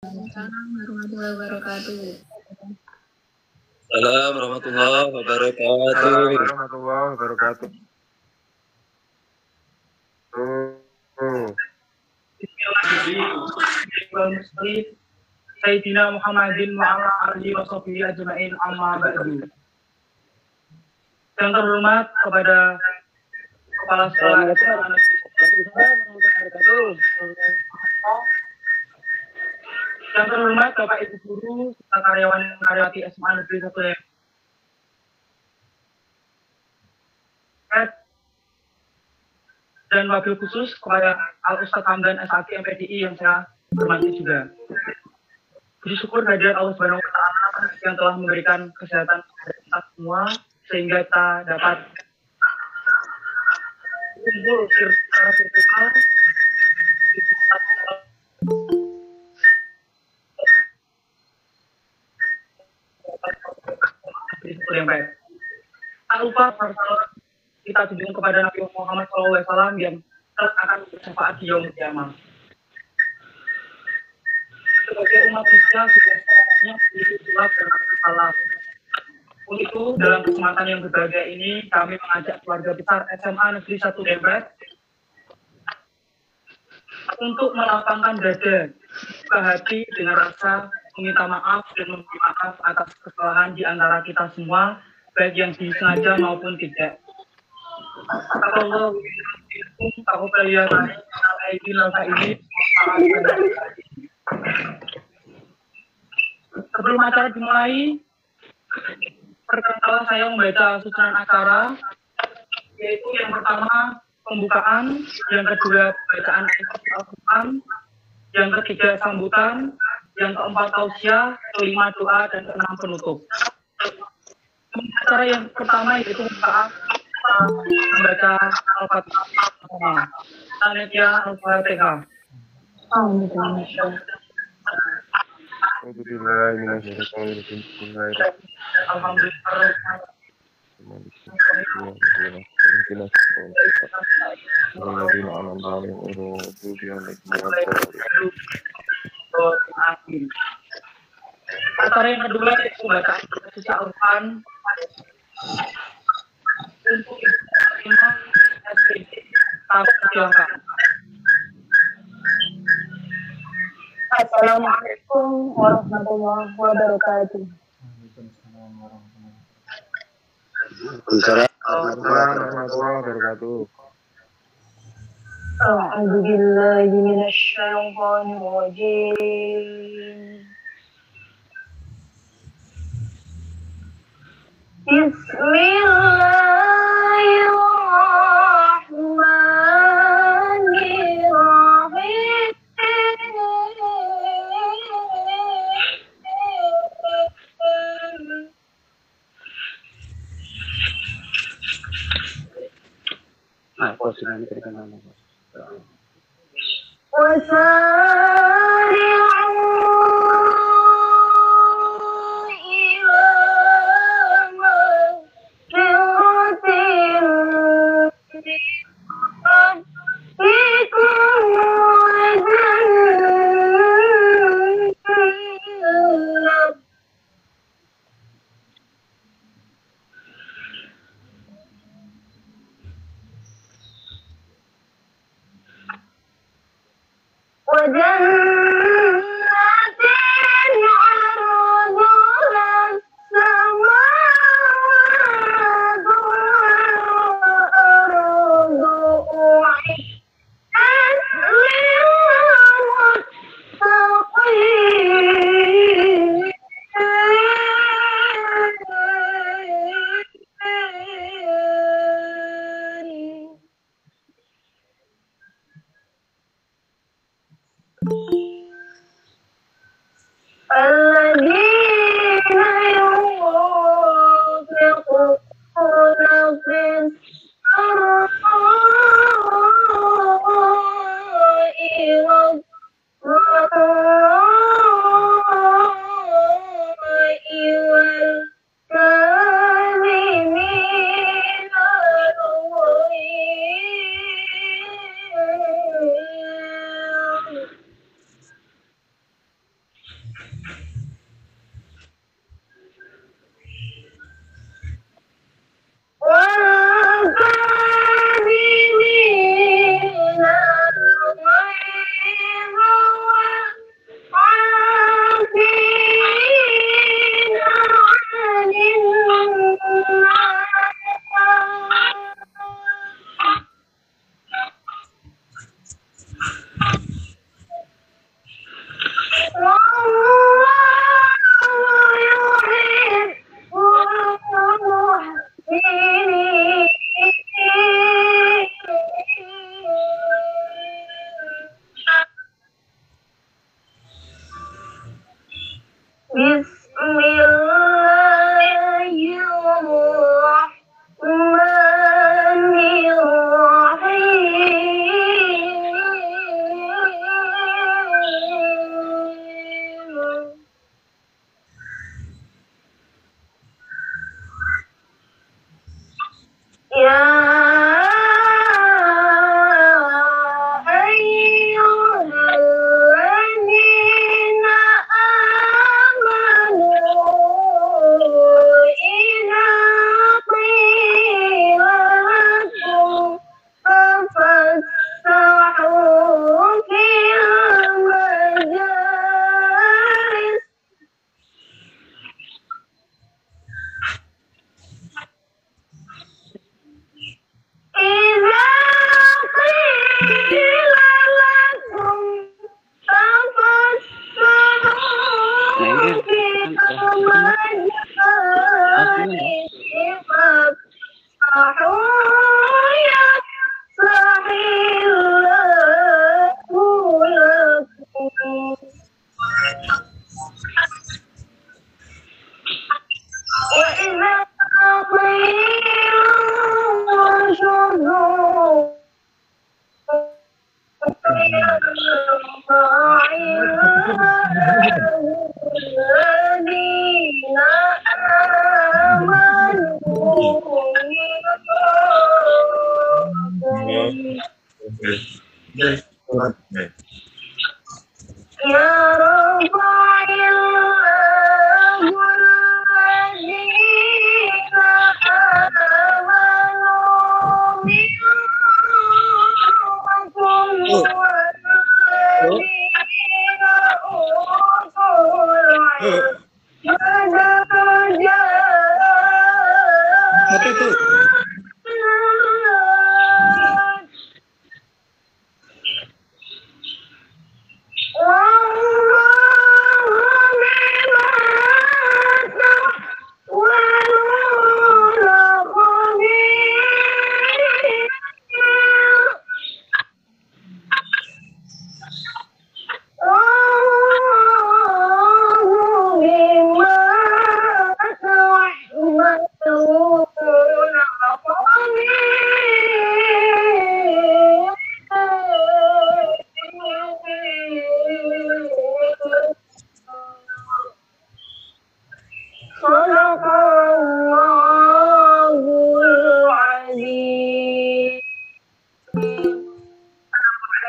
Assalamualaikum warahmatullahi wabarakatuh. Assalamualaikum warahmatullahi wabarakatuh. Assalamualaikum warahmatullahi wabarakatuh. Sayyidina Muhammadin wa ala alihi wa sahbihi ajma'in amma ba'du. Yang terhormat kepada Kepala Sekolah yang terhormat Bapak Ibu Guru serta karyawan karyawati SMA Negeri 1 dan wabil khusus kepada Al Ustadz Hamdan SAG MPDI yang saya hormati juga. Puji syukur kehadirat Allah Subhanahu wa Ta'ala yang telah memberikan kesehatan kepada kita semua sehingga kita dapat kumpul secara virtual yang baik. Tak lupa kita tunjukkan kepada Nabi Muhammad SAW yang akan bersyafaat di yaumul kiamah. Sebagai umat Islam sudah seharusnya begitu pula bersalah. Untuk itu, dalam kesempatan yang berbahagia ini, kami mengajak keluarga besar SMA Negeri 1 Dempet untuk melapangkan dada, buka hati dengan rasa meminta maaf dan memberi maaf atas kesalahan di antara kita semua, baik yang disengaja maupun tidak. Sebelum acara dimulai, pertama saya membaca susunan acara, yaitu yang pertama pembukaan, yang kedua bacaan Al-Quran, yang ketiga sambutan, yang keempat tausiah, kelima doa, dan keenam penutup. Acara yang pertama yaitu pembukaan membaca Al-Fatihah. Selanjutnya Al-Fatihah. Acara yang kedua yaitu bacaan suci Al-Quran untuk lima SPD silakan. Assalamualaikum warahmatullahi wabarakatuh. Assalamualaikum warahmatullahi wabarakatuh. A'udzu billahi minasy syaithanir rajim. Bismillahirrahmanirrahim. وجاء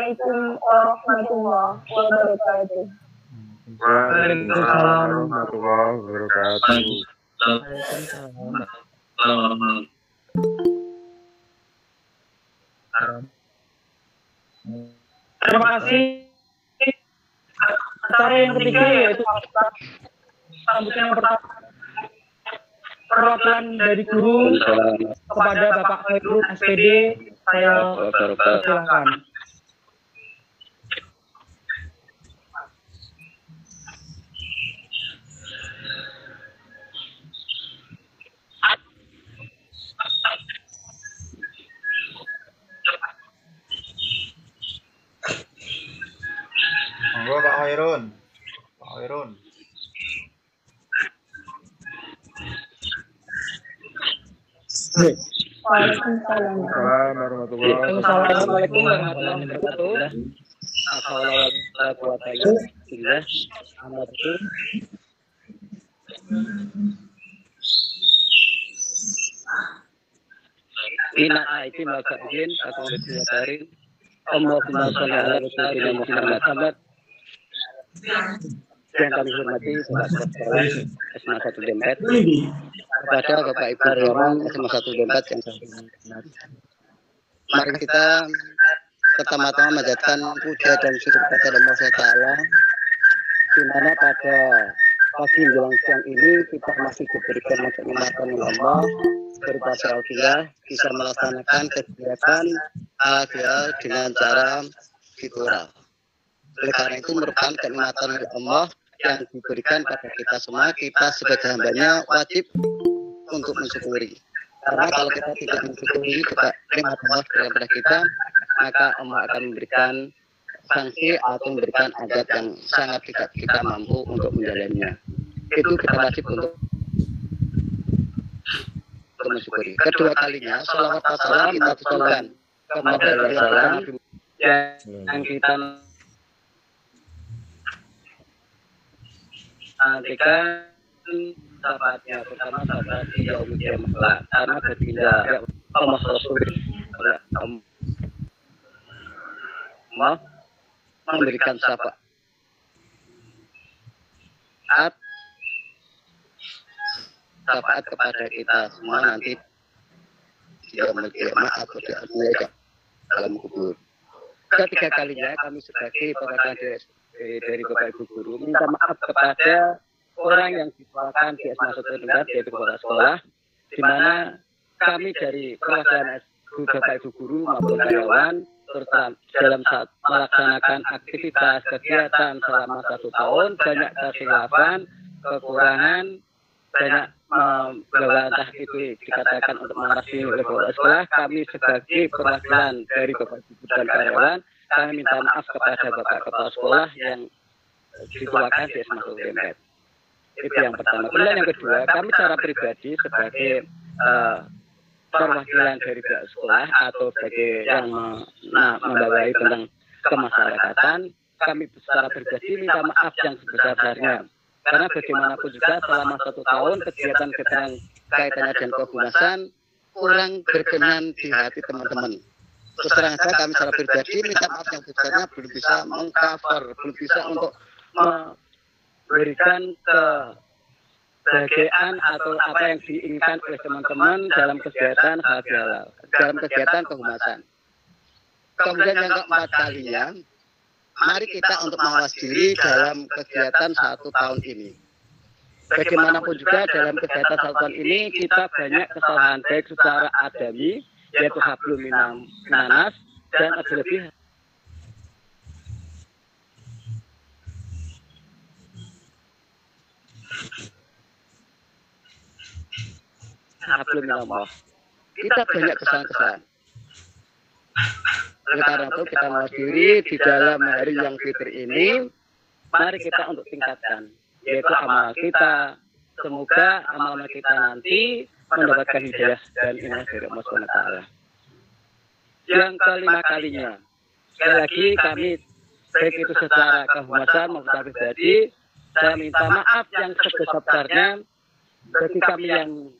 Assalamualaikum warahmatullahi wabarakatuh. Waalaikumsalam warahmatullahi wabarakatuh. Terima kasih. Acara yang ketiga yaitu sambutan yang pertama perwakilan dari guru kepada Bapak Khairul SPD. Saya silakan. Monggo Pak Khairun. Pak Khairun. Waalaikumsalam. Assalamualaikum warahmatullahi wabarakatuh. Ina IT Makadin atau Allahumma sholli ala sayyidina Muhammad. yang kami hormati Bapak Kepala SMA 1 Dempet, kepada Bapak Ibu karyawan SMA 1 Dempet yang mari kita pertama-tama menjadikan puja dan syukur kepada Allah Ta'ala, di mana pada pagi menjelang siang ini kita masih diberikan kenikmatan oleh Allah berupa tausiah bisa melaksanakan kegiatan halal dengan cara fitrah. Oleh karena itu merupakan kenikmatan dari Allah yang diberikan pada kita semua. Kita sebagai hambanya wajib untuk mensyukuri. Karena kalau kita tidak mensyukuri nikmat Allah kepada kita, maka Allah akan memberikan sanksi atau memberikan adab yang sangat tidak kita mampu untuk menjalannya. Itu kita wajib untuk mensyukuri. Kedua kalinya, sholawat wassalam kita tujukan kepada Rasulullah yang kita nantikan sahabatnya, terutama sahabat Yaumul Qiyamah, karena baginda Allah Rasulullah Allah memberikan syafaat kepada kita semua nanti di Yaumul Qiyamah atau di dalam kubur. Ketiga kalinya kami sebagai perwakilan dari Bapak Ibu Guru minta maaf kepada orang yang disekolahkan di SMA 1 Dempet, yaitu kepala sekolah, di mana kami dari perwakilan Bapak Ibu Guru maupun karyawan serta dalam saat melaksanakan aktivitas kegiatan selama 1 tahun banyak kekhilafan, kekurangan, banyak bahwa entah itu dikatakan untuk mengarasi oleh kepala sekolah. Kami sebagai perwakilan dari Bapak Ibu dan karyawan, kami minta maaf kepada Bapak Kepala Sekolah yang dikeluarkan di SMA 1 Dempet. Itu yang pertama. Kemudian yang kedua, kami secara pribadi sebagai perwakilan dari pihak sekolah atau sebagai yang membawai tentang kemasyarakatan, kami secara pribadi minta maaf yang sebesar-besarnya. Karena bagaimanapun juga selama 1 tahun kegiatan-kegiatan kaitannya dengan kehumasan kurang berkenan di hati teman-teman. Terus terang saja kami secara pribadi minta maaf yang besarnya belum bisa mengcover, belum bisa untuk memberikan kebahagiaan atau apa yang diinginkan oleh teman-teman dalam kegiatan halal, dalam kegiatan kehumasan. Kemudian yang keempat kalinya, mari kita untuk mawas diri dalam kegiatan 1 tahun ini. Bagaimanapun juga dalam kegiatan 1 tahun ini kita banyak kesalahan baik secara adami, yaitu hablum minanas, dan ada lebih hablum minallah. Kita banyak kesalahan-kesalahan. Oleh karena itu kita mawas diri di dalam hari yang fitri ini, mari kita untuk tingkatkan, yaitu amal kita. Semoga amal kita nanti mendapatkan hidayah dan inayah dari Allah SWT. Yang kelima kalinya, sekali lagi kami baik itu secara kehumasan maupun secara pribadi, saya minta maaf yang sebesar-besarnya bagi kami yang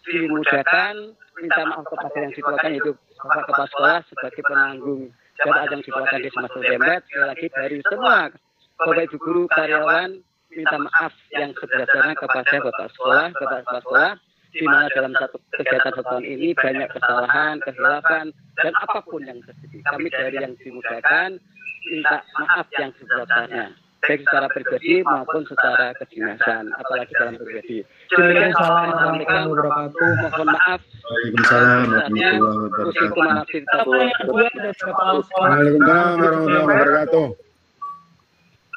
dimudahkan, minta maaf kepada yang dikeluarkan, yaitu Bapak Kepala Sekolah sebagai penanggung jawab yang dikeluarkan di SMA 1 Dempet. Sekali lagi dari semua Bapak Ibu Guru, karyawan, minta maaf yang sebesar-besarnya kepada Bapak Sekolah, Bapak Kepala Sekolah, di mana dalam satu kegiatan 1 tahun ini banyak kesalahan, kekhilafan, dan apapun yang terjadi. Kami dari yang dimudahkan minta maaf yang sebesar-besarnya, baik secara pribadi maupun secara kedinasan, apalagi dalam pribadi. Demikian Assalamualaikum warahmatullahi wabarakatuh. Mohon maaf. Waalaikumsalam warahmatullahi wabarakatuh. Waalaikumsalam warahmatullahi wabarakatuh.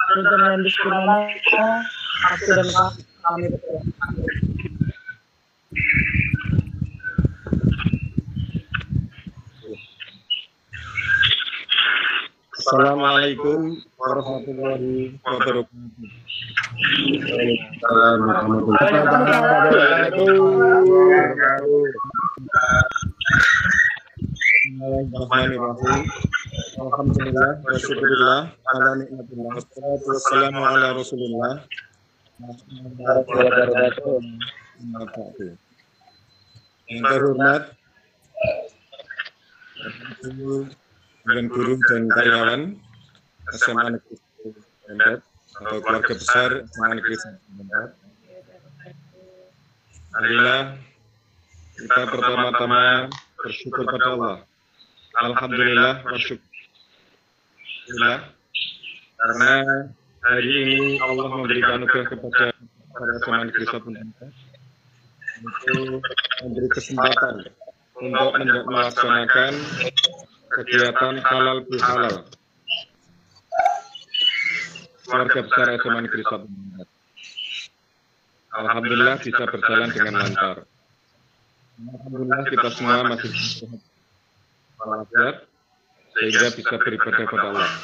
Dengan diskurma, aku dan kami Assalamualaikum warahmatullahi wabarakatuh. Waalaikumsalam warahmatullahi wabarakatuh. Bismillahirrahmanirrahim. Alhamdulillah wa syukurillah ala nikmatillah. Wassalatu wassalamu ala Rasulillah. Yang terhormat dan guru dan karyawan SMA Negeri 1 Dempet, atau keluarga besar SMA Negeri 1 Dempat. Marilah kita pertama-tama bersyukur pada Allah. Alhamdulillah wa syukurillah. Karena hari ini Allah memberikan anugerah kepada para SMA Negeri 1 Dempat untuk memberi kesempatan untuk melaksanakan kegiatan halal bihalal keluarga besar SMA Negeri 1 Dempat. Alhamdulillah bisa berjalan dengan lancar. Alhamdulillah kita semua masih sehat walafiat sehingga bisa beribadah kepada Allah.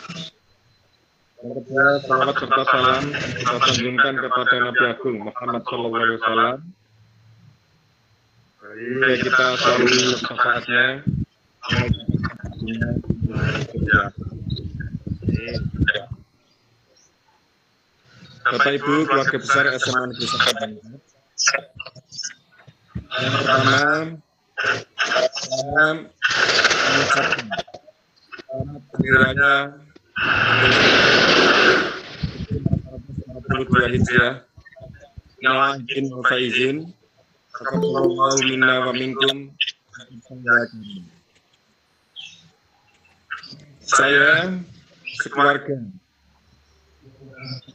Yang kedua, salawat serta salam kita sanjungkan kepada Nabi Agung Muhammad SAW. Sehingga kita selalu syafaatnya. Bapak Ibu keluarga besar SMA Negeri 1 Dempat. Yang pertama, saya mengucapkan selamat hari raya 42 Hijriah. Na'idin wa faizin. Taqabbalallahu minna wa minkum. Saya sekeluarga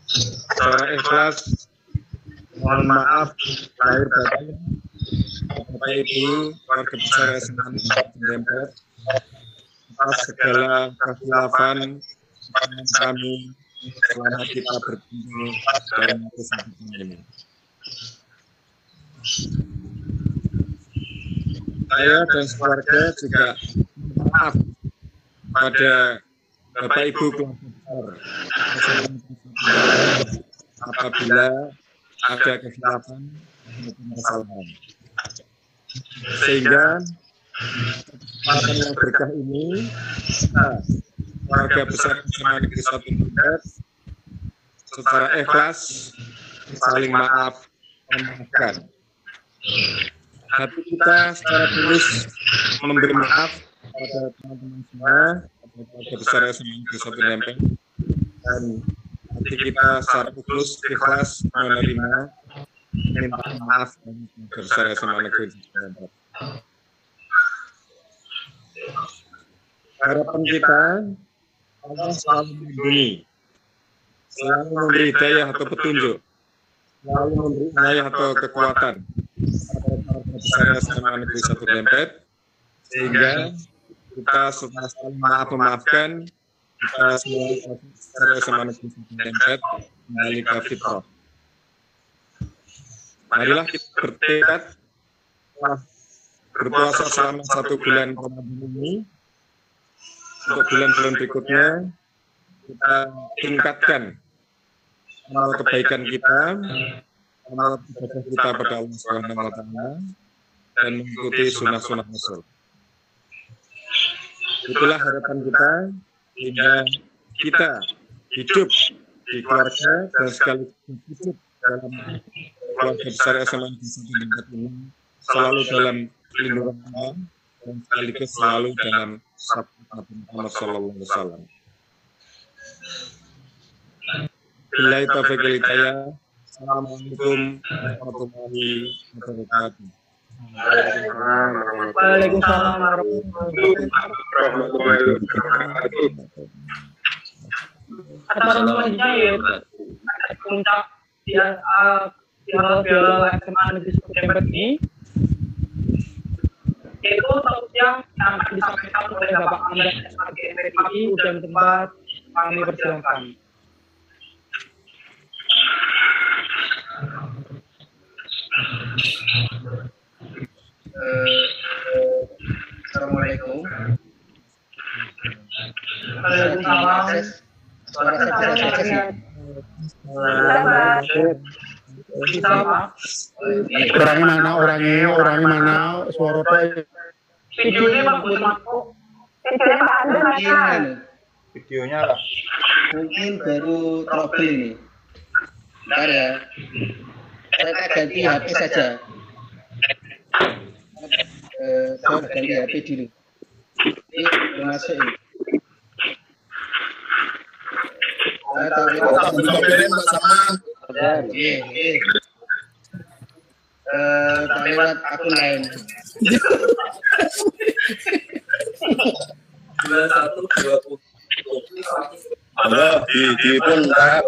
secara ikhlas mohon maaf lahir batin Bapak Ibu keluarga besar SMA Negeri 1 Dempat atas segala kekhilafan kami selama kita berkumpul dalam kesempatan ini. Saya dan keluarga juga maaf pada Bapak Ibu keluarga besar apabila ada kekhilafan maupun kesalahan. Sehingga kesempatan yang berkah ini keluarga besar SMA Negeri 1 Dempat secara ikhlas saling maaf memaafkan. Hati kita secara tulus memberi maaf kepada teman-teman semua keluarga besar SMA Negeri 1 Dempat, dan hati kita secara tulus ikhlas menerima minta maaf dari keluarga besar SMA Negeri 1 Dempat. Harapan kita Allah selalu melindungi, selalu memberi hidayah atau petunjuk, selalu memberi inayah atau kekuatan kepada keluarga besar SMA Negeri 1 Dempat, sehingga kita setelah saling maaf memaafkan, kita semua SMA Negeri 1 Dempat kembali ke fitrah. Marilah kita bertekad berpuasa selama 1 bulan Ramadan ini. Untuk bulan-bulan berikutnya kita tingkatkan amal kebaikan kita, amal ibadah kita pada Allah Subhanahu wa Ta'ala, dan mengikuti sunnah-sunnah Rasul. Itulah harapan kita sehingga kita hidup di keluarga dan sekaligus hidup dalam keluarga besar SMA Negeri 1 Dempat ini selalu dalam lindungan Allah dan sekaligus selalu dalam sabda Nabi Muhammad SAW. Billahi taufiq wal hidayah. Assalamualaikum warahmatullahi wabarakatuh. Waalaikumsalam warahmatullahi wabarakatuh. Kata selanjutnya yaitu puncak Piala SMA Negeri 1 Dempat ini, yaitu yang akan disampaikan oleh Bapak Anda SAG MPTI dan tempat kami persilakan. Assalamualaikum. Waalaikumsalam. Suara saya Bisa, Pak. Orangnya mana, suara Pak. Videonya Pak belum masuk. Videonya Pak Anda mana? Videonya lah. Mungkin baru trouble ini. Bentar ya. Saya ganti HP saja. Saya ganti HP dulu. Ini masuk ini. Tak lewat akun lain. 9120. Halo, di pun tak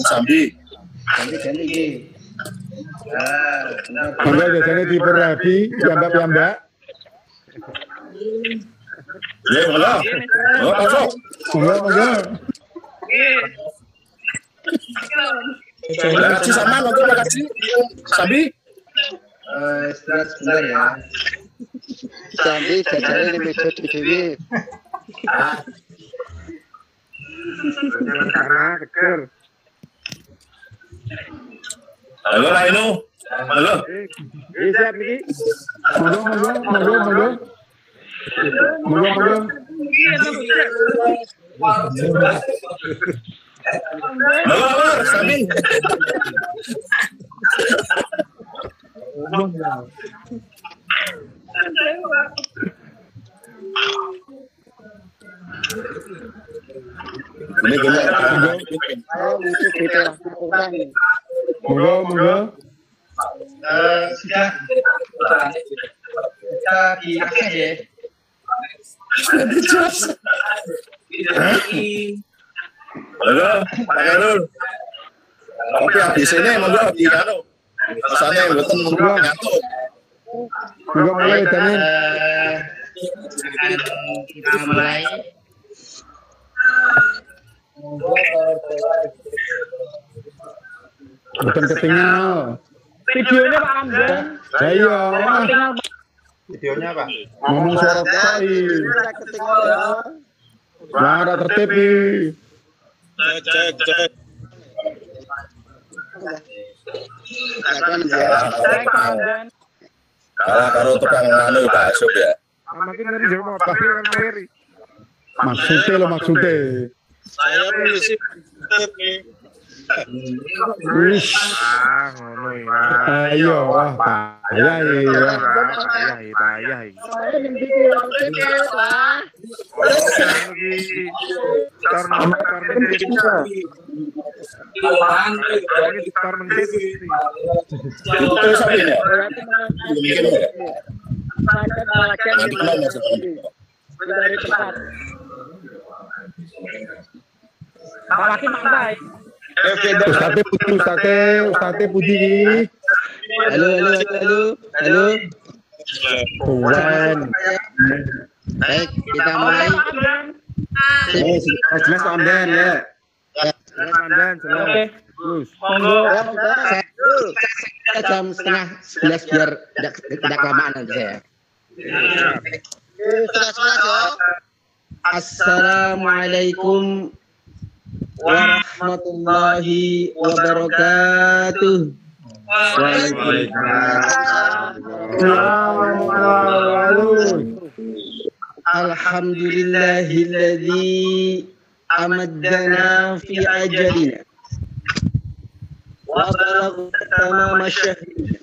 sambi. Ganti iki. Monggo biasanya tipe rapi, piyambak-piyambak. Ya, halo. Oh, masuk. Monggo. Makasih sama, nanti makasih. Sambi. Istirahat sebentar ya. Sambil jajaran di meja TV. Halo, Raino. Halo. Siap niki. Monggo. Halo, Sambi. Ini gue Monggo. Sudah. Kita diakses ya. halo, Pak Herul. Oke, di sini monggo di kanu. Pesannya mboten ngantuk. Monggo mulai Danin. Kita mulai. Bukan ketinggal. Videonya Pak Amdan. Iya. Videonya apa? Ngomong suara kali. Suara tertib nih. Cek. Saya Pak Amdan. Kalah karo tukang anu bakso ya. Makin dari jauh mau tapi kan Mary. Maksudnya. Saya polisi nih. Wis. Ayo wah payah Itu sampai ya. Bikin ya. Dari tempat. Apalagi mantai. Ustadz Putih. Halo. Tuan. Baik, kita mulai. Jelas Amdan ya. Amdan, Oke. terus. Monggo. Saya jam setengah 11 biar tidak kelamaan nanti saya. Assalamualaikum warahmatullahi wabarakatuh. Alhamdulillahilladzi amaddana fi ajalina wa balagna tamama syahrina.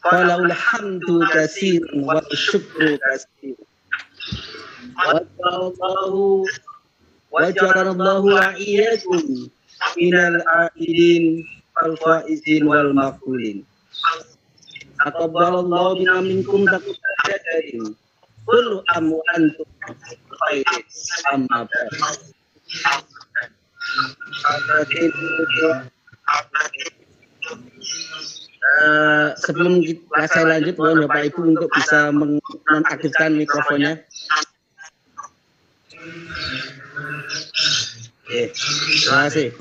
Falahul hamdu katsiran wa syukru katsiran. Wajalallahu wa iyyakum minal a'idin wal faizin wal maqbulin. Taqabbalallahu minna minkum taqabbalatin. Kullu amu antum khairin amma ba'd. Sebelum saya lanjut, mohon Bapak Ibu untuk bisa menonaktifkan mikrofonnya. Terima kasih.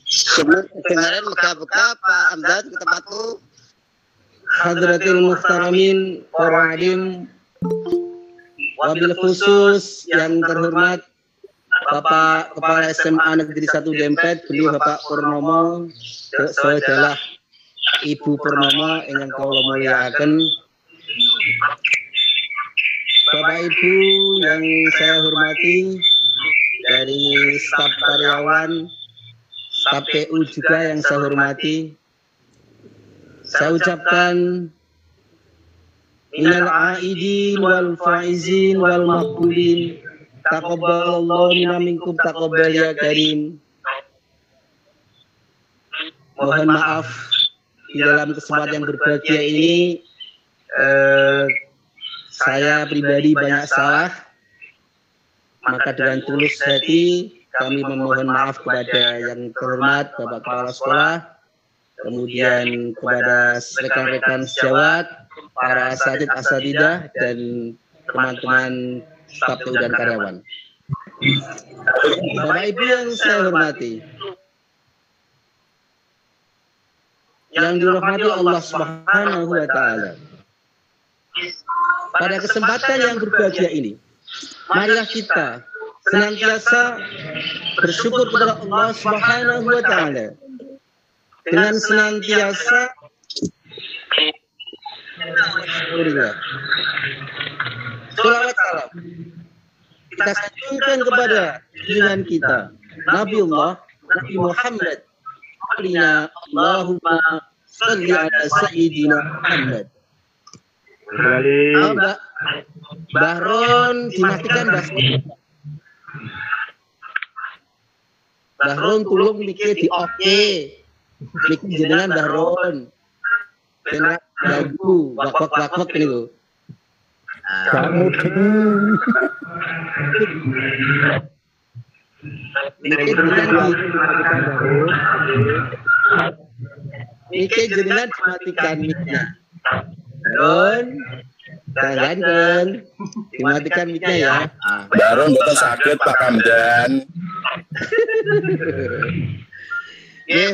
Sebelum kedengaran buka-buka Pak Amdan ke tempatku. Hadratil Muhtaramin, para alim, wabil khusus yang terhormat Bapak Kepala SMA Negeri 1 Dempet, beliau Bapak Purnomo, saya adalah Ibu Purnomo yang kula muliakan. Bapak Ibu yang saya hormati, dari staf karyawan, staf PU juga yang saya hormati, saya ucapkan minal aidin wal faizin wal maqbulin. Taqabbalallahu minna minkum taqabbal ya karim. Mohon maaf di dalam kesempatan yang berbahagia ini saya pribadi banyak salah, maka dengan tulus hati kami memohon maaf kepada yang terhormat Bapak Kepala Sekolah, kemudian kepada rekan-rekan sejawat, para asatidah dan teman-teman staf TU dan karyawan. Bapak Ibu yang saya hormati, yang dirahmati Allah Subhanahu wa taala. Pada kesempatan yang berbahagia ini, marilah kita senantiasa bersyukur kepada Allah Subhanahu wa taala dengan senantiasa sholawat salam kita sanjungkan kepada junjungan kita Nabiullah Nabi Muhammad. Allahumma sholli ala sayyidina Muhammad. Bahron dimatikan Bahron tulung mikir di oke mikir jenengan Bahron kena lagu wak ini lo Kamu mikir jenengan mikir jenengan dimatikan miknya Bahron kan dimatikan miknya ya. Baron betul sakit Pak Kamdan.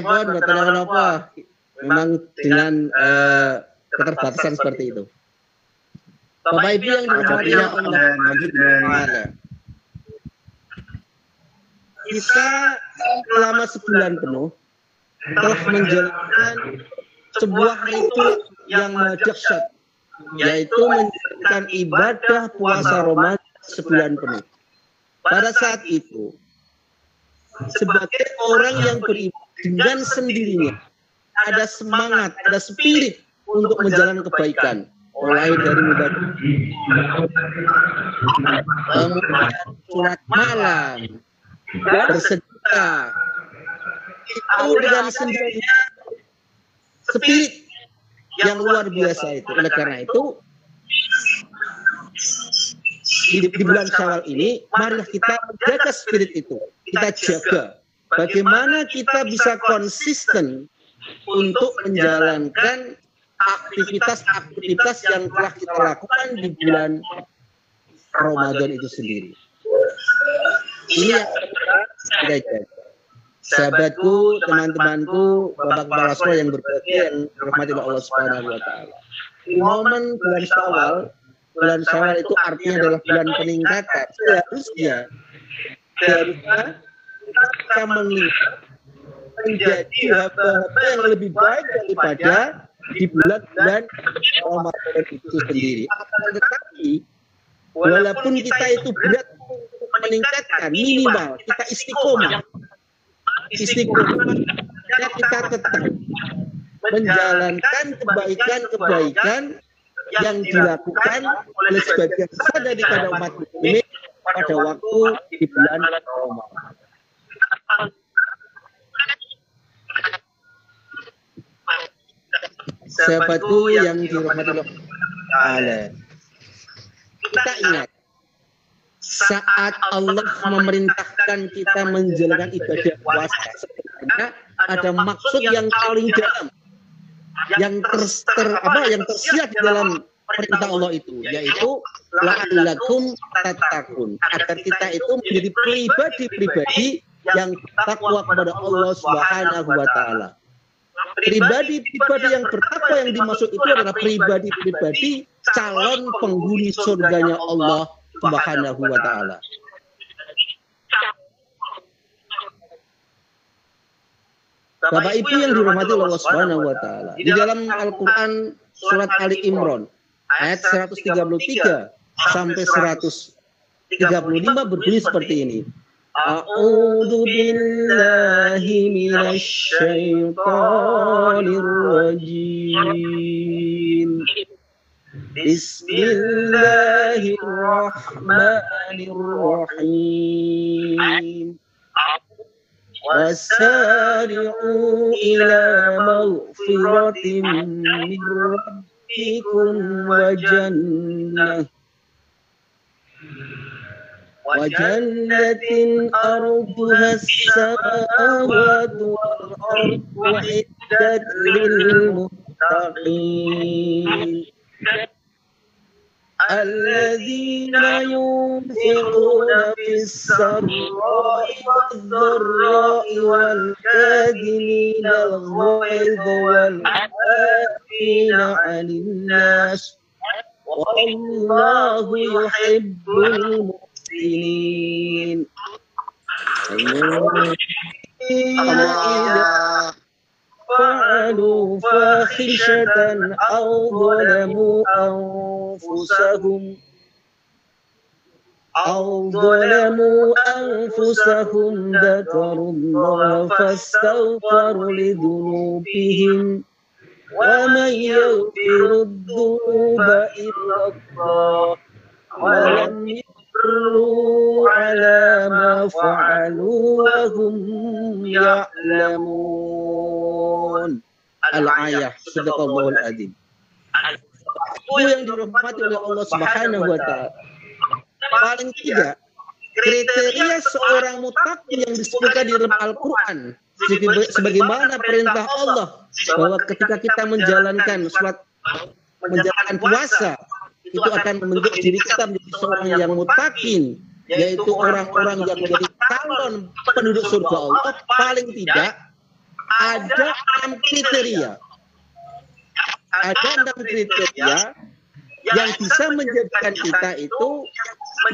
Bon, betul apa? Memang dengan keterbatasan seperti itu. Bapak Ibu yang dirahmati Allah, kita selama sebulan penuh telah menjalankan sebuah ritual yang dahsyat, yaitu menjalankan ibadah puasa Ramadan sebulan penuh. Pada saat itu, sebagai orang yang beribadah dengan sendirinya, ada semangat, ada spirit untuk menjalankan kebaikan, mulai dari ibadah sholat malam, bersedekah, itu dengan sendirinya spirit yang luar biasa itu. Oleh karena itu di bulan Syawal ini marilah kita menjaga spirit itu. Kita jaga bagaimana kita bisa konsisten untuk menjalankan aktivitas-aktivitas yang telah kita lakukan di bulan Ramadan itu sendiri. Ini yang kita jaga. Sahabatku, teman-temanku, Bapak Kepala Sekolah yang berbahagia yang dirahmati Allah Subhanahu wa taala. Di momen bulan Syawal itu artinya adalah bulan peningkatan. Seharusnya kita meningkat menjadi hamba-hamba yang lebih baik daripada di bulan-bulan Ramadan itu sendiri. Tetapi walaupun kita itu berat meningkatkan, minimal kita istiqomah, kita tetap menjalankan kebaikan-kebaikan yang dilakukan oleh sebagian besar daripada umat muslim pada waktu di bulan Ramadan. Sahabatku yang dirahmati Allah, kita ingat saat Allah memerintahkan kita menjalankan ibadah puasa, sebenarnya ada maksud yang paling dalam, yang tersirat di dalam perintah Allah itu, yaitu la'allakum tattaqun, agar kita itu menjadi pribadi-pribadi yang takwa kepada Allah Subhanahu wa taala. Pribadi-pribadi yang bertakwa yang dimaksud itu adalah pribadi-pribadi calon penghuni surganya Allah Subhanahu wa taala. Bapak Ibu yang dirahmati Allah Subhanahu wa taala, di dalam Al-Qur'an surat Ali Imran ayat 133 sampai 135 berbunyi seperti ini. A'udzu billahi minasy syaithanir rajim. Bismillahirrahmanirrahim. Wasari'u ila maghfiratin min rabbikum wa jannatin arduha as-samawati wal ardu uiddat lil muttaqin alladzina yunfiquna fis sarra'i wadh-dharra'i wal kadhimina al-ghaidha wal 'afina 'anil nas wallahu yuhibbul muhsinin. Allah. فعلوا فاحشة أو ظلموا أنفسهم ذكروا الله فاستغفروا لذنوبهم ومن يغفر الذنوب إلا الله ولم يصروا على ما فعلوا وهم يعلمون. Al-ayah, sadaqallahul adzim. Yang dirahmati oleh Allah Subhanahu wa taala. Paling tidak kriteria seorang muttaqi yang disebutkan di dalam Al-Qur'an sebagaimana perintah Allah bahwa ketika kita menjalankan salat, menjalankan puasa, itu akan membentuk diri kita menjadi seorang yang muttaqin, yaitu orang-orang yang menjadi calon penduduk surga Allah. Paling tidak ada 6 kriteria. Ada 6 kriteria yang bisa menjadikan kita itu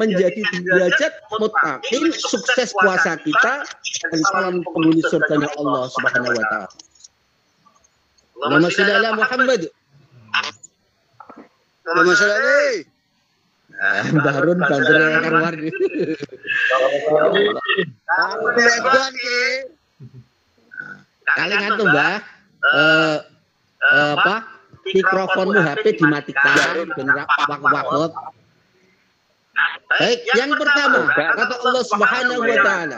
menjadi derajat muttaqin, sukses puasa kita, dan calon penghuni surganya Allah Subhanahu wa taala. Allahumma shalli ala Muhammad. Masalah Mbah Harun bantuan keluar nih. Kali ngantuk Mbah, mikrofonmu HP dimatikan, bener waktu. Baik, yang pertama kata Allah Subhanahu wa taala.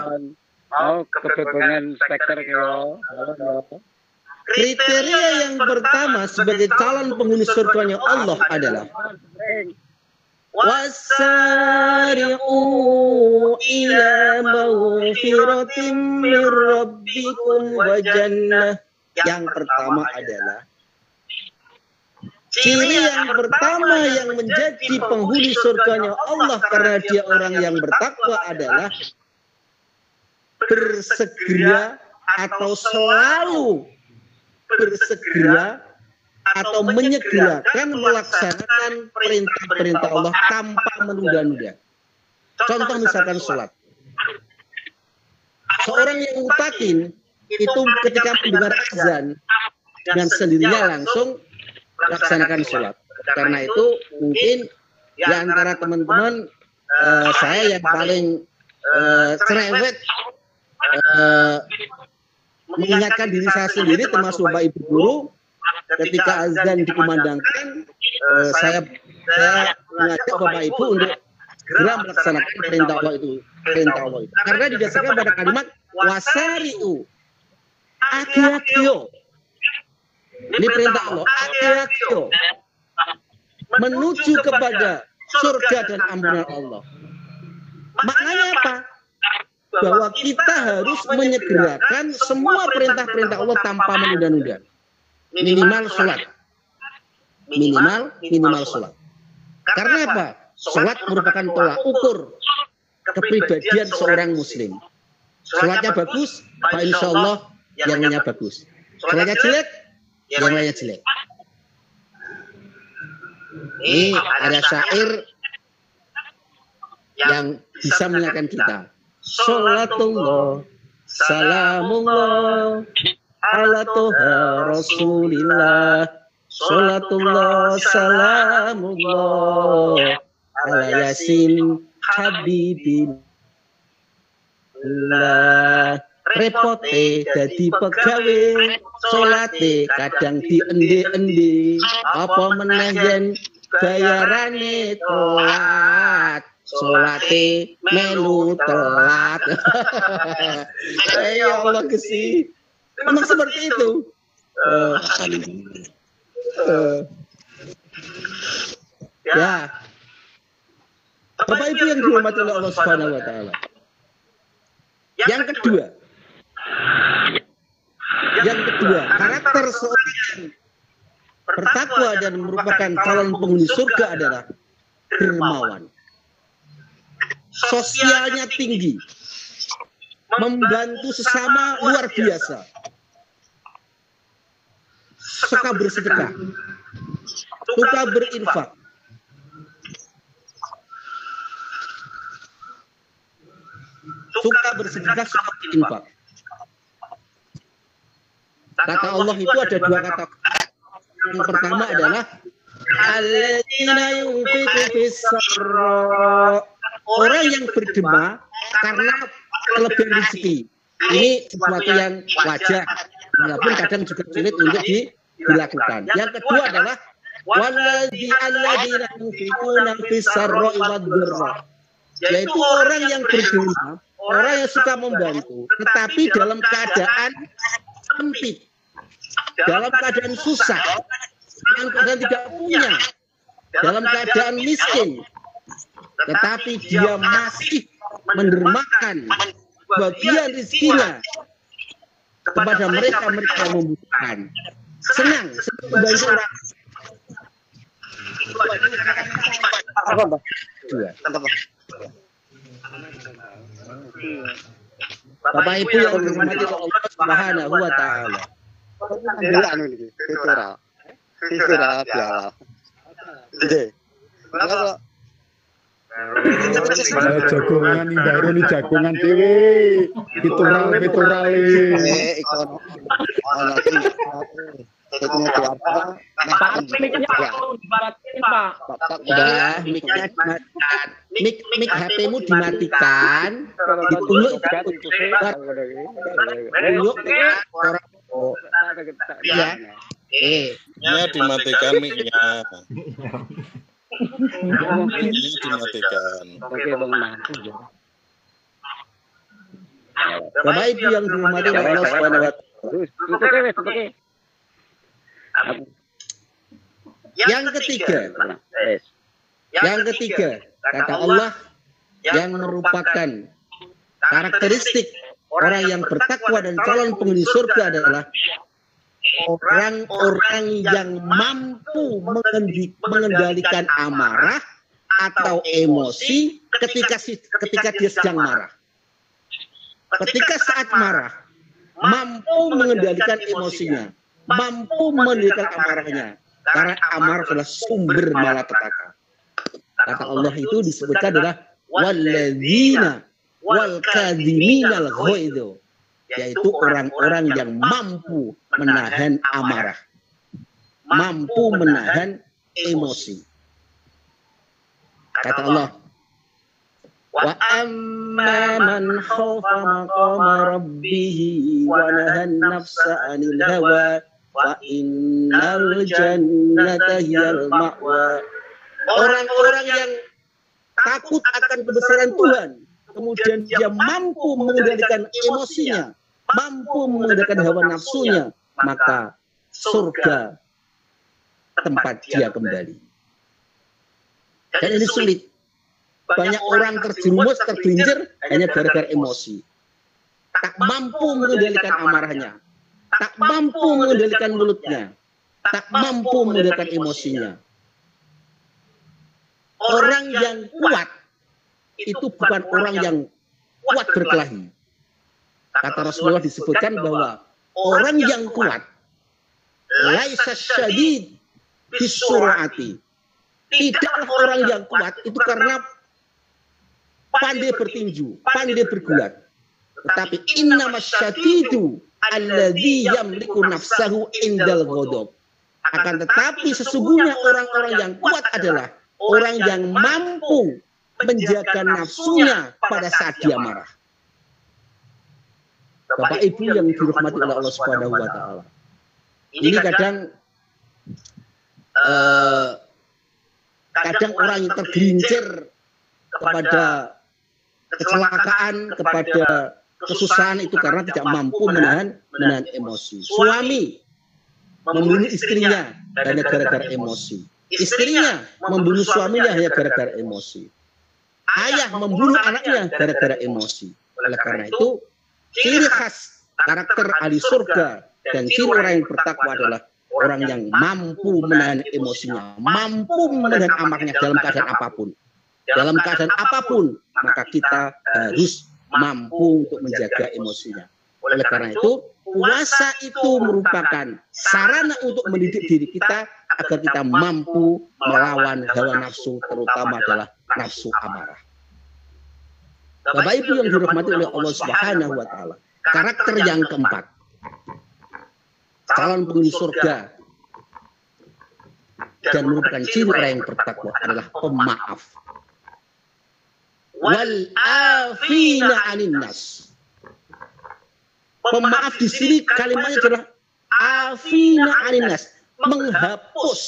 Oh, kebebasan spekter kalau. Kriteria yang pertama sebagai calon penghuni surganya Allah adalah wasari'u ila maghfiratin min rabbikum wa jannah. Yang pertama adalah ciri yang pertama yang menjadi penghuni surganya Allah karena dia orang yang bertakwa adalah bersegera atau selalu bersegera atau menyegerakan melaksanakan perintah-perintah Allah tanpa menunda-nunda. Contoh misalkan sholat. Seorang yang muttaqin itu ketika mendengar azan dengan sendirinya langsung melaksanakan sholat. Karena itu mungkin di antara teman-teman saya yang paling cerewet mengingatkan diri saya sendiri termasuk Bapak Ibu guru ketika azan dikumandangkan saya mengajak Bapak Ibu untuk segera melaksanakan perintah Allah itu karena didasarkan pada kalimat wasari'u aki-akio. Ini perintah Allah, aki-akio menuju kepada surga dan ampunan Allah. Maknanya apa? Bahwa kita harus menyegerakan semua perintah-perintah Allah tanpa menunda-nunda. Minimal sholat. Minimal sholat. Karena apa? Sholat merupakan tolak ukur kepribadian seorang muslim. Sholatnya bagus, Pak insya Allah yang lainnya bagus. Sholatnya jelek, yang lainnya jelek. Ini ada syair yang bisa mengingatkan kita. Sholatullah, salamullah, ala toha rasulillah. Sholatullah, salamullah, ala yasin habibillah. Repote dadi pegawe, sholate kadang diende-ende, apa meneh yen bayarane telat, salate melu telat. Ya Allah Gusti. Memang seperti itu. Ya. Bapak Ibu yang dihormati oleh Allah Subhanahu wa taala. Yang kedua, karakter seorang yang bertakwa dan merupakan calon penghuni surga adalah dermawan. Sosialnya tinggi. Membantu sesama luar biasa. Suka bersedekah. Suka berinfak. Suka bersedekah, suka berinfak. Kata Allah itu ada dua kata. Yang pertama adalah alladzina yunfiqu fis-sarra. Orang yang berdema karena kelebihan rezeki. Ini sesuatu yang wajar, walaupun kadang juga sulit untuk dilakukan. Yang kedua adalah walladzina yunfiquna fis-sarra wad-dharra. Yaitu orang yang berdema, orang yang suka membantu, tetapi dalam keadaan sempit, dalam keadaan susah, dalam keadaan tidak punya, dalam keadaan miskin, tetapi dia masih mendermakan bagian rezekinya kepada mereka yang membutuhkan. Senang membantu orang. Bapak Ibu yang dirahmati Allah Subhanahu wa taala. Jagongan ning baru nih jagongan dhewe. Pitural ikon. Ana sing Pak, mic-nya dimatikan, Pak. Udah, mic HP-mu dimatikan, ditunduk ya. Ya dimatikan mic-nya. Mic-nya dimatikan. Oke, Bang Mantu. Bapak Ibu yang dirahmati oleh Allah Subhanahu wa taala. Yang ketiga, kata Allah yang merupakan karakteristik orang yang bertakwa dan calon penghuni surga adalah orang-orang yang mampu mengendalikan amarah atau emosi ketika dia sedang marah. Ketika saat marah, mampu mengendalikan emosinya, mampu mengendalikan amarahnya. Karena amarah adalah sumber malapetaka. Kata Allah itu disebutkan adalah walladzina wal kadhiminal ghaidh, yaitu orang-orang yang mampu menahan amarah, mampu menahan emosi. Kata Allah, wa amma man khafa maqama rabbih wa nahan nafsa 'anil hawa wa innal jannata hiyal ma'wa. Orang-orang yang takut akan kebesaran Tuhan, kemudian dia mampu mengendalikan emosinya, mampu mengendalikan hawa nafsunya, maka surga tempat dia kembali. Dan ini sulit. Banyak orang terjerumus, tergelincir hanya gara-gara emosi. Tak mampu mengendalikan amarahnya, tak mampu mengendalikan mulutnya, tak mampu mengendalikan emosinya. Orang yang kuat itu bukan orang yang kuat berkelahi. Kata Rasulullah disebutkan bahwa orang yang kuat laisa syadid bisurati. Tidaklah orang yang kuat itu karena pandai bertinju, pandai bergulat. Tetapi innamas syadidu alladzi yamliku nafsahu indal ghadab. Akan tetapi sesungguhnya orang-orang yang kuat adalah orang yang mampu menjaga nafsunya pada saat dia marah. Bapak Ibu yang dirahmati oleh Allah Subhanahu wa taala. Ini kadang Kadang orang yang tergelincir kepada kecelakaan, kepada kesusahan itu karena tidak mampu menahan emosi. Suami membunuh istrinya hanya gara-gara emosi. Istrinya membunuh suaminya hanya gara-gara emosi. Ayah membunuh anaknya gara-gara emosi. Oleh karena itu, ciri khas karakter ahli surga dan ciri orang yang bertakwa adalah orang yang mampu menahan emosinya, mampu menahan amarnya dalam keadaan apapun. Dalam keadaan apapun, maka kita harus mampu untuk menjaga emosinya. Oleh karena itu, puasa itu merupakan sarana untuk mendidik diri kita agar kita mampu melawan hawa nafsu, terutama adalah nafsu amarah. Bapak Ibu yang dirahmati oleh Allah Subhanahu wa taala, karakter yang keempat, calon penghuni surga dan merupakan ciri orang yang bertakwa adalah pemaaf. Wal afina 'anin nas. Pemaaf di sini kalimatnya adalah afina 'anin nas, menghapus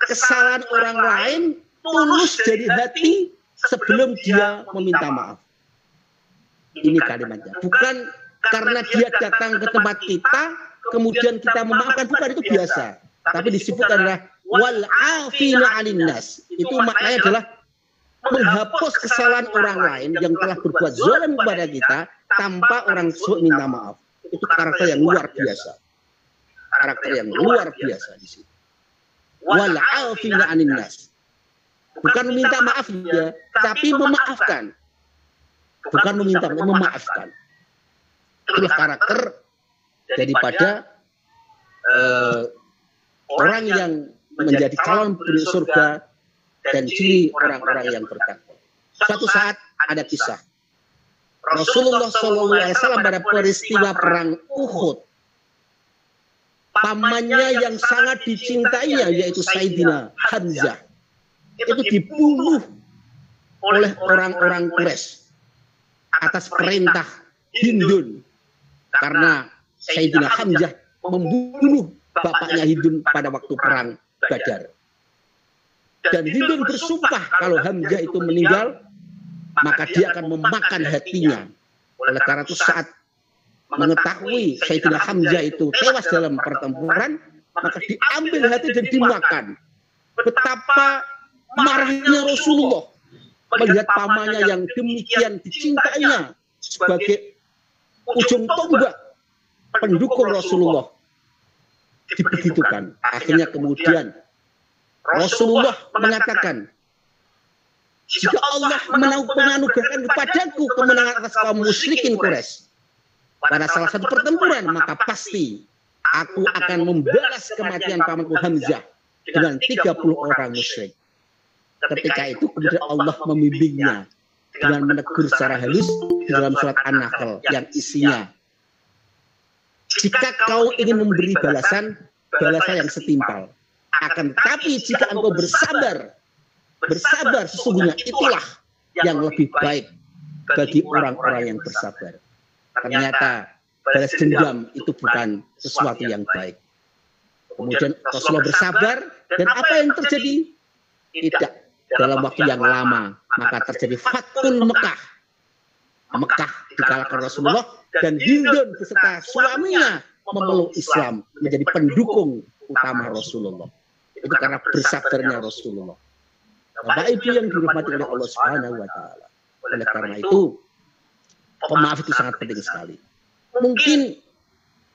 kesalahan orang lain tulus dari hati sebelum dia meminta maaf. Ini kalimatnya. Bukan karena dia datang ke tempat kita, kemudian kita memaafkan, bukan, itu biasa. Tapi disebut adalah wal afina 'anin nas. Itu maknanya adalah menghapus kesalahan orang lain yang telah berbuat zalim kepada kita tanpa orang tersebut minta maaf. Itu karakter yang luar biasa. Karakter yang luar biasa di sini. Wal afina 'anin nas. Bukan meminta maaf ya, tapi memaafkan. Bukan meminta, memaafkan. Itulah karakter daripada orang yang menjadi calon penghuni surga dan ciri orang-orang yang bertakwa. Suatu saat ada kisah Rasulullah SAW pada peristiwa perang Uhud. Pamannya yang sangat dicintainya yaitu Sayyidina Hamzah itu dibunuh oleh orang-orang Quraisy atas perintah Hindun, karena Sayyidina Hamzah membunuh bapaknya Hindun pada waktu perang Badar. Dan Hindun bersumpah kalau Hamzah itu meninggal, maka dia akan memakan hatinya. Oleh karena itu saat mengetahui Sayyidina Hamzah itu tewas dalam pertempuran, maka diambil hati dan dimakan. Betapa marahnya Rasulullah melihat pamannya yang demikian dicintainya sebagai ujung tombak pendukung Rasulullah dibegitukan. Akhirnya kemudian Rasulullah mengatakan, jika Allah menganugerahkan kepadaku kemenangan atas kaum musyrikin Quraisy pada salah satu pertempuran, maka pasti aku akan membalas kematian pamanku Hamzah dengan 30 orang musyrik. Ketika itu kemudian Allah membimbingnya dengan menegur secara halus di dalam surat An-Nahl yang isinya, jika kau ingin memberi balasan yang setimpal. Akan tetapi jika engkau bersabar sesungguhnya itulah yang lebih baik bagi orang-orang yang bersabar. Ternyata balas dendam itu bukan sesuatu yang baik. Kemudian Rasulullah bersabar dan apa yang terjadi? Tidak dalam waktu yang lama, maka terjadi Fathul Mekah. Mekah dikalahkan Rasulullah dan Hindun beserta suaminya memeluk Islam menjadi pendukung utama Rasulullah. Itu karena bersabarnya Rasulullah. Bapak Ibu yang dirahmati oleh Allah Subhanahu wa taala. Oleh karena itu, pemaaf itu sangat penting sekali. Mungkin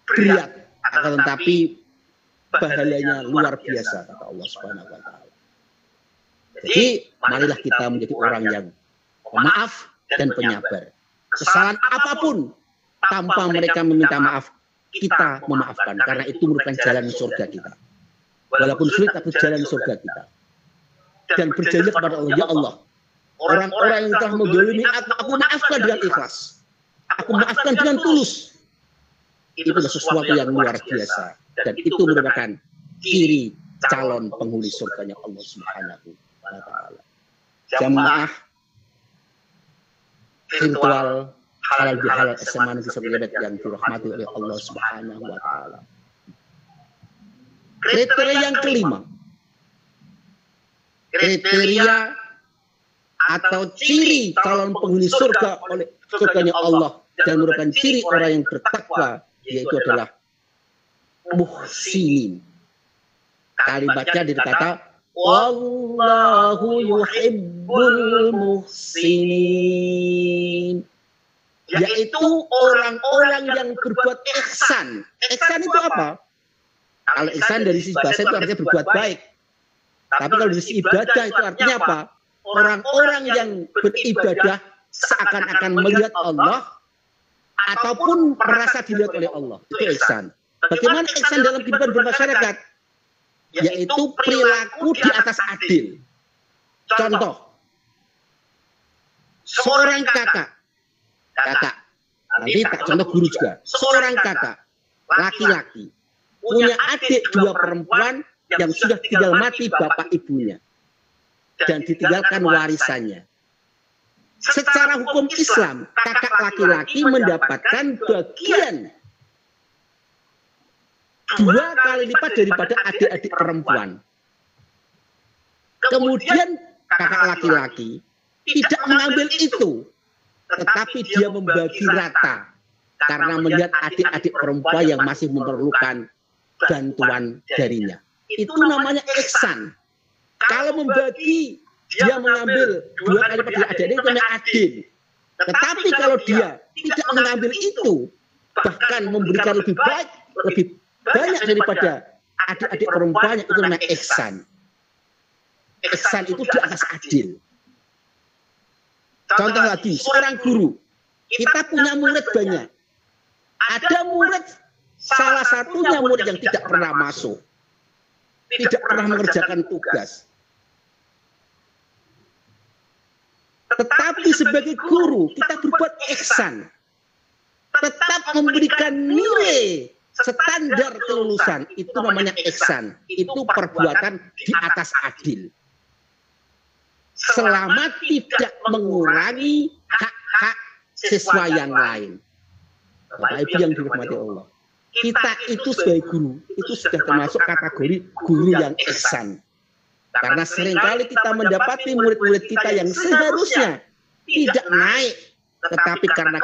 berat, akan tetapi pahalanya luar biasa kata Allah Subhanahu wa taala. Jadi, marilah kita menjadi orang yang pemaaf dan penyabar. Kesalahan apapun tanpa mereka meminta maaf, kita memaafkan karena itu merupakan jalan surga kita. Walaupun sulit, tapi jalan surga kita. Dan berjanji kepada Allah, ya Allah, orang-orang yang telah menzalimi aku maafkan dengan ikhlas. Aku maafkan dengan tulus. Itu adalah sesuatu yang luar biasa. Dan itu merupakan ciri calon penghuni surganya Allah Subhanahu wa taala. Jamaah virtual halal bihalal SMA Negeri 1 yang dirahmati oleh Allah Subhanahu wa taala. Kriteria yang kelima kriteria atau ciri calon penghuni surga oleh surganya Allah dan merupakan ciri orang yang bertakwa, yaitu adalah muhsinin. Kalimatnya dikata wallahu yuhibbul muhsinin, yaitu orang-orang yang berbuat ihsan. Ihsan itu apa? Kalau ihsan dari sisi bahasa itu artinya berbuat baik. Tapi kalau dari sisi ibadah itu artinya apa? Orang-orang yang beribadah seakan-akan melihat Allah ataupun merasa dilihat oleh Allah. Itu ihsan. Bagaimana ihsan dalam kehidupan bermasyarakat? Yaitu perilaku di atas adil. Contoh, seorang kakak, nanti tak contoh guru juga. Seorang kakak, laki-laki, punya adik 2 perempuan yang sudah tinggal mati bapak ibunya dan ditinggalkan warisannya. Secara hukum Islam, kakak laki-laki mendapatkan bagian 2 kali lipat daripada adik-adik perempuan. Kemudian kakak laki-laki tidak mengambil itu, tetapi dia membagi rata karena melihat adik-adik perempuan yang masih memerlukan bantuan darinya. Itu namanya ihsan. Kalau membagi, dia mengambil 2 kali lipat dari adik-adik, itu namanya adil. Tetapi kalau dia tidak mengambil itu, bahkan memberikan lebih baik, lebih banyak daripada adik-adik perempuannya, itu namanya ihsan. Ihsan itu di atas adil. Contoh lagi, seorang guru, kita punya murid banyak. Ada murid, salah satunya murid yang tidak pernah masuk, tidak pernah mengerjakan tugas. Tetapi sebagai guru, kita berbuat ihsan. Tetap memberikan nilai standar kelulusan, itu namanya ihsan. Itu perbuatan di atas adil. Selama tidak mengurangi hak-hak siswa yang lain. Bapak Ibu yang dirahmati Allah, kita itu sebagai guru, itu sudah termasuk kategori guru yang ihsan. Karena seringkali kita mendapati murid-murid kita yang seharusnya tidak naik, tetapi karena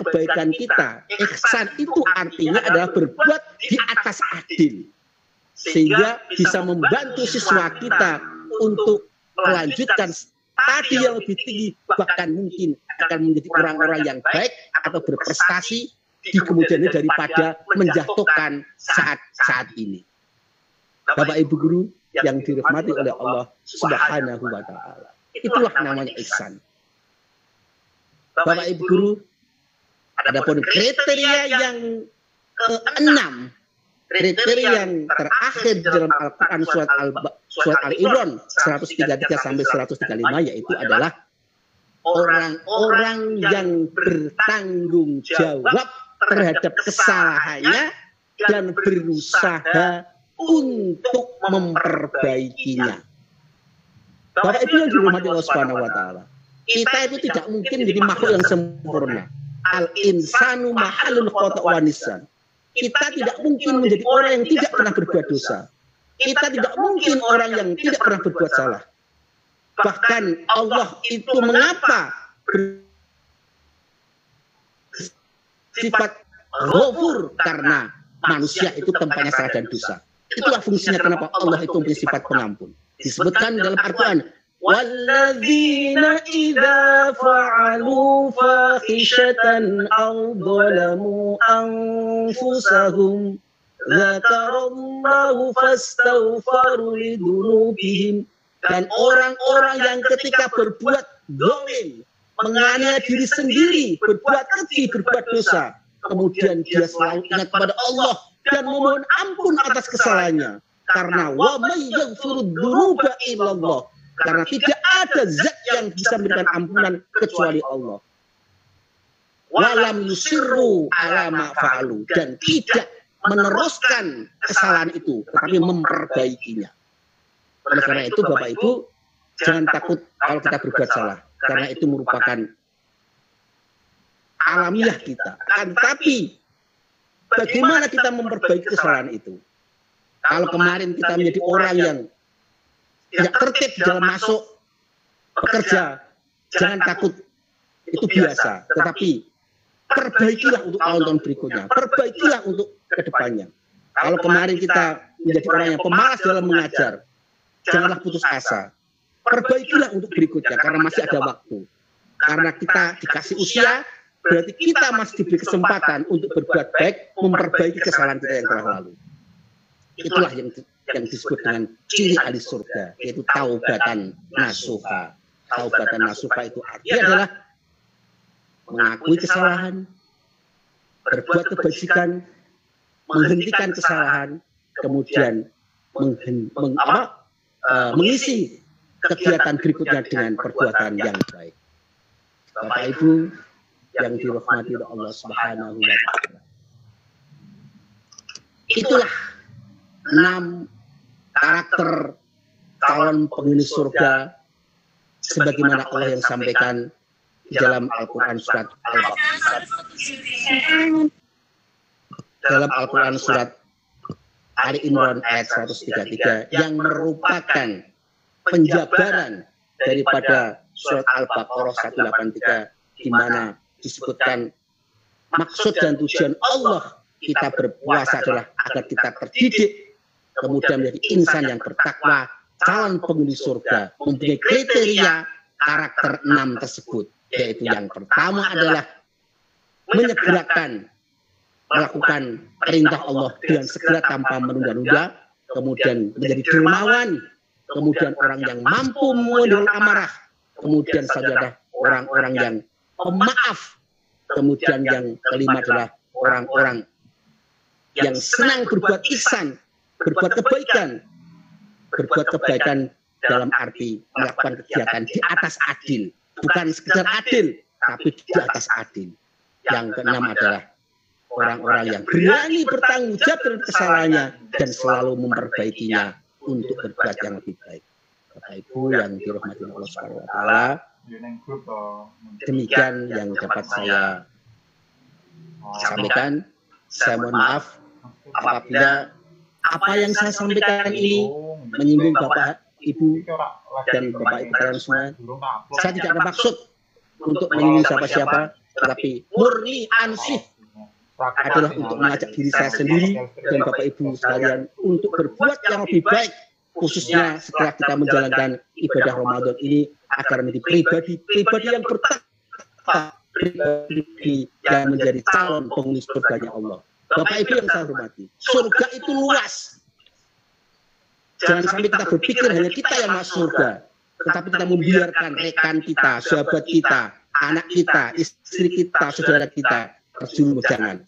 kebaikan kita, ihsan itu artinya adalah berbuat di atas adil, sehingga bisa membantu siswa kita untuk melanjutkan studi yang lebih tinggi, bahkan mungkin akan menjadi orang-orang yang baik atau berprestasi di kemudian hari daripada menjatuhkan saat ini. Bapak Ibu guru yang dirahmati oleh Allah Subhanahu wa taala. Itulah namanya ihsan. Bapak Ibu guru, adapun kriteria yang ke-6, kriteria yang terakhir di dalam Al-Qur'an surat Al-Imran 133 sampai 135, yaitu adalah orang-orang yang bertanggung jawab terhadap kesalahannya dan berusaha untuk memperbaikinya. Bapak Ibu yang dirahmati Allah Subhanahu wa taala, kita itu tidak mungkin menjadi makhluk yang sempurna. Al-insanu mahalul khata' wa nisyan. Kita tidak mungkin menjadi orang yang tidak pernah berbuat dosa. Kita tidak mungkin orang yang tidak pernah berbuat salah. Bahkan Allah itu mengapa sifat ghafur, karena manusia itu tempatnya salah dan dosa. Itulah fungsinya kenapa Allah itu mempunyai sifat pengampun. Disebutkan dalam Al-Quran, walladzina idza fa'alu fahishatan aw dhalamu anfusahum dzakarallahu fastaghfaru lidunubihim. Dan orang-orang yang ketika berbuat zalim, menganiaya diri sendiri, berbuat keji, berbuat dosa, kemudian dia selalu ingat kepada Allah dan memohon ampun atas kesalahannya, karena wa may yaghfiru dzunuba illallah, karena tidak ada zat yang bisa memberikan ampunan kecuali Allah. Walam yusirru ala ma fa'alu, dan tidak meneruskan kesalahan itu, tetapi memperbaikinya. Oleh karena itu Bapak Ibu, jangan takut kalau kita berbuat salah, karena itu merupakan alamiah kita. Tapi bagaimana kita memperbaiki kesalahan itu? Kalau kemarin kita menjadi orang yang tidak tertib dalam masuk bekerja, jangan takut, itu biasa. Tetapi perbaikilah untuk tahun-tahun berikutnya, perbaikilah untuk kedepannya. Kalau kemarin kita menjadi orang yang pemalas dalam mengajar, janganlah putus asa. Perbaikilah untuk berikutnya, karena masih ada waktu. Karena kita dikasih usia, berarti kita masih diberi kesempatan untuk berbuat baik, memperbaiki kesalahan kita yang telah lalu. Itulah yang disebut dengan ciri ahli surga, yaitu taubatan nasuha. Taubatan nasuha itu artinya adalah mengakui kesalahan, berbuat kebajikan, menghentikan kesalahan, kemudian mengisi kegiatan berikutnya dengan perbuatan yang baik. Bapak Ibu yang dirahmati oleh Allah Subhanahu wa Ta'ala. Itulah 6 karakter calon penghuni surga sebagaimana Allah yang sampaikan di dalam Al-Quran surat surat Ali Imran ayat 133 yang merupakan penjabaran daripada surat Al-Baqarah 183 di mana disebutkan maksud dan tujuan Allah kita berpuasa adalah agar kita terdidik kemudian menjadi insan yang bertakwa, calon penghuni surga, mempunyai kriteria karakter 6 tersebut, yaitu yang pertama adalah menyegerakan melakukan perintah Allah dengan segera tanpa menunda-nunda, kemudian menjadi dermawan, kemudian orang yang mampu mengontrol amarah, kemudian saja orang-orang yang pemaaf, kemudian yang kelima adalah orang-orang yang senang berbuat ihsan, berbuat kebaikan dalam arti melakukan kegiatan di atas adil, bukan sekedar adil, tapi di atas adil. Yang keenam adalah orang-orang yang berani bertanggung jawab terhadap kesalahannya dan selalu memperbaikinya untuk berbuat yang lebih baik. Bapak Ibu yang dirahmati Allah Subhanahu wa Ta'ala, demikian yang dapat saya sampaikan. Saya mohon maaf apabila apa yang saya sampaikan ini menyinggung Bapak Ibu dan Bapak Ibu kalian semua. Saya tidak bermaksud untuk menyinggung siapa-siapa, tetapi murni ansih adalah untuk mengajak diri saya sendiri dan Bapak Ibu sekalian untuk berbuat yang lebih baik, khususnya setelah kita menjalankan ibadah Ramadan ini agar menjadi pribadi yang bertakwa, pribadi yang menjadi calon penghuni surganya Allah. Bapak Ibu yang saya hormati, surga itu luas. Jangan sampai kita berpikir hanya kita yang masuk surga, tetapi kita membiarkan rekan kita, sahabat kita, anak kita, istri kita, saudara kita terjun. Jangan.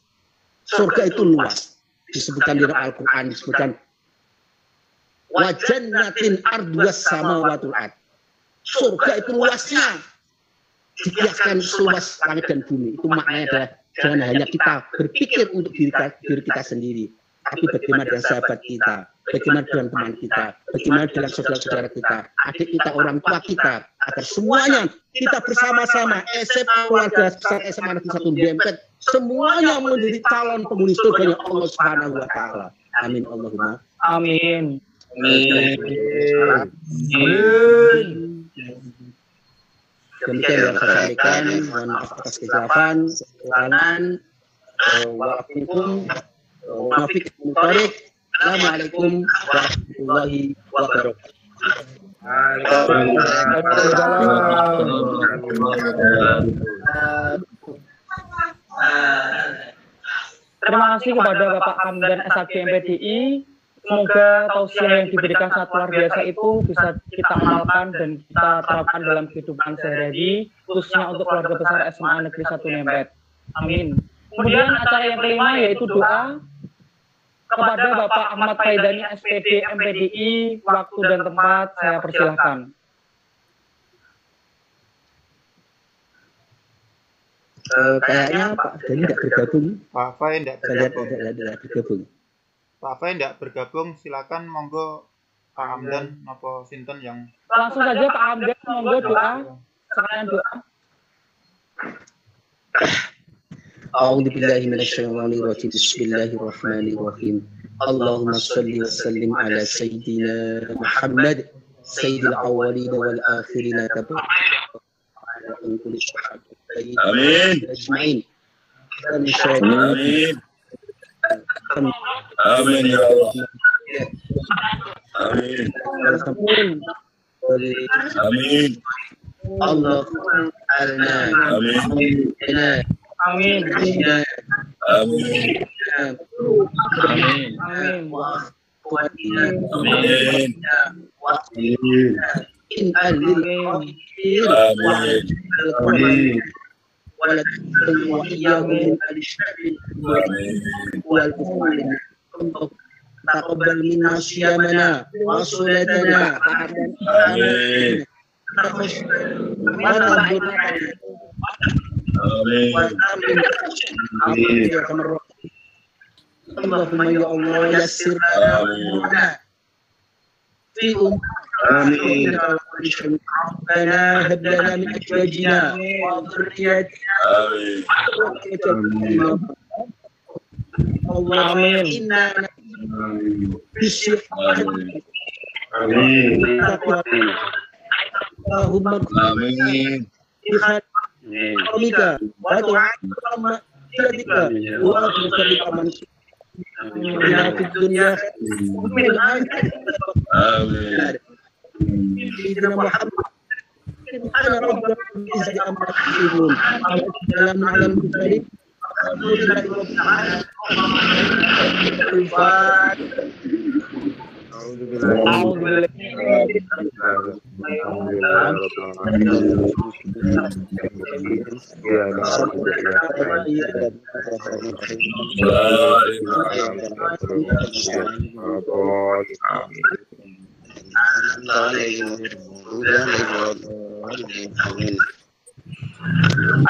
Surga itu luas. Disebutkan di dalam Al-Quran, disebutkan wa jannatin arduas samawatul ard. Surga itu luasnya dikiaskan seluas langit dan bumi. Itu maknanya adalah jangan hanya kita berpikir untuk diri kita sendiri, tapi bagaimana dengan sahabat kita, bagaimana dengan teman kita, bagaimana dengan saudara-saudara kita, adik kita, orang tua kita, agar semuanya kita bersama-sama SMA keluarga besar SMA Negeri 1 Dempet semuanya menjadi calon penghuni surganya Allah Subhanahu wa Ta'ala. Amin Allahumma amin. Demikian yang saya sampaikan. Mohon maaf atas kejelasan, kekurangan. Assalamualaikum warahmatullahi wabarakatuh. Terima kasih kepada Bapak Hamdan SHG MPDI. Semoga tausiah yang diberikan saat luar biasa itu bisa kita amalkan dan kita terapkan dalam kehidupan sehari-hari, khususnya untuk keluarga besar SMA Negeri 1 Nempet. Amin. Kemudian acara yang kelima yaitu doa kepada Bapak Ahmad Faidani SPD MPDI. Waktu dan tempat saya persilahkan. Kayaknya Pak Dani tidak bergabung. Pak Fai tidak bergabung. Pak Fai tidak bergabung, silakan monggo Pak Hamdan apa sinten yang langsung saja Pak Hamdan, monggo doa, sekalian doa. A'udzu billahi minasyaitonir rajim. Bismillahirrahmanirrahim. Allahumma shalli wa sallim ala sayyidina Muhammad sayyidil awwalin wal akhirin Amin. Ajma'in. Amin. Amin ya Allah. Amin. Amin. Allahumma alna. Amin. Amin. Amin. Amin. Amin. Amin. ولا تحرم وإياهم من الشر والكفر تقبل منا صيامنا وصلاتنا Amin. اللهم يا الله يسر لنا في أمورنا ربنا هب لنا من أزواجنا وذرياتنا اللهم إنا بالصحة اللهم Amin. بخيرك ودعائك ومغفرتك وأجرك بأمن في الدنيا وفي الآخرة Amin. سيدنا محمد أنا رب العزة عما يصفون سلام على المرسلين الحمد لله رب العالمين الفاتحة أعوذ بالله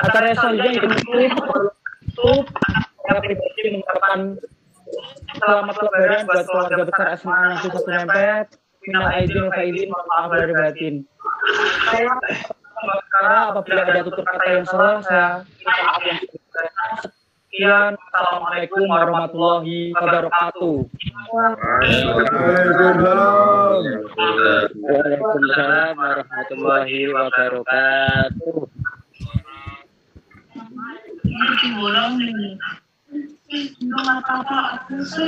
Acara selanjutnya ditutup saya pribadi mengucapkan selamat lebaran buat keluarga besar SMA Negeri 1 Nempet. Minal aidin wal faizin, maaf lahir batin. Saya apabila ada tutur kata yang salah, saya minta maaf yang sebesar-besarnya. Sekian, assalamualaikum warahmatullahi wabarakatuh. Waalaikumsalam warahmatullahi wabarakatuh. Ini bolong nih. Belum apa-apa aku sih.